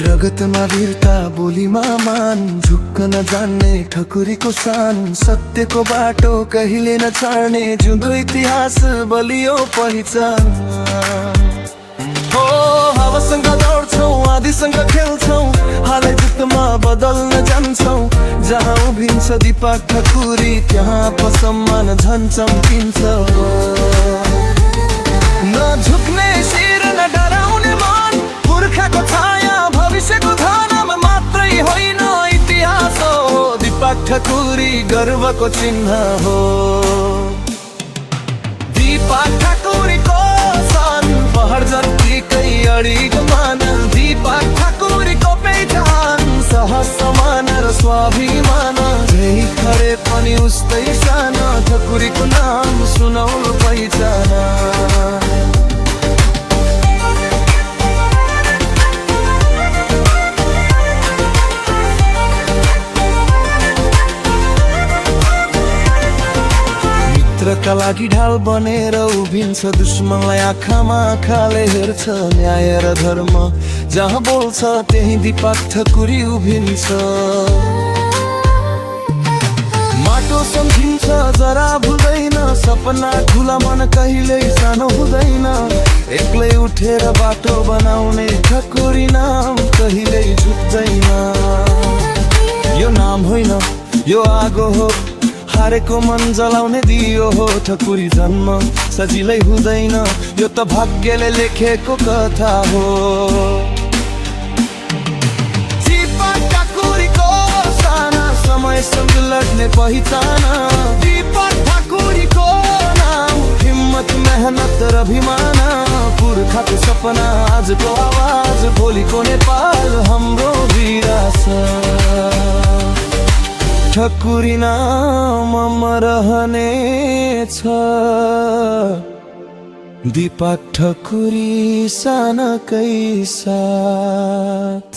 रगतमा वीरता बोलीमा मान झुक्क नजान्ने ठकुरीको शान सत्यको बाटो कहिले नछाड्ने जुदो इतिहास बलियो पहिचान हो हावासँग दौड्छौँ आदिसँग खेल्छौँ हालै जुत्तमा बदल्न जान्छौँ जहाँ उभिन्छ दिपक ठकुरी त्यहाँ सम्मान झन् चम्किन्छ नझुक्ने शिर न डराउने मन पुर्खाको छाया भविष्यको धनमा मात्रै होइन इतिहास हो दिपक ठकुरी गर्वको चिन्ह हो दिपक ठकुरीको सन पहाड जत्तिकै अडिग मान दिपक ठकुरीको पहिचान सहज समान र स्वाभिमान जही खरे पनि उस्तै सानो ठकुरीको नाम सुनौलो पहिचान मित्रका लागि ढाल बनेर उभिन्छ दुश्मनलाई आँखामा आँखाले हेर्छ न्याय र धर्म जहाँ बोल्छ त्यही दिपक ठकुरी उभिन्छ माटो सम्झिन्छ जरा भुल्दैन सपना ठुला मन कहिल्यै सानो हुँदैन एक्लै उठेर बाटो बनाउने ठकुरी नाम कहिल्यै झुक्दैन यो नाम होइन यो आगो हो हारेको मन जलाउने दियो हो ठकुरी जन्म सजिलै हुँदैन यो त भाग्यले लेखेको कथा हो दिपक ठकुरीको साना समयसँग लड्ने पहिचान दिपक ठकुरीको नाम हिम्मत मेहनत र अभिमान पुर्खाको सपना आजको आवाज भोलिको नेपाल हाम्रो विरासत ठकुरी नाममा रहनेछ दिपक ठकुरी सानकै साथ।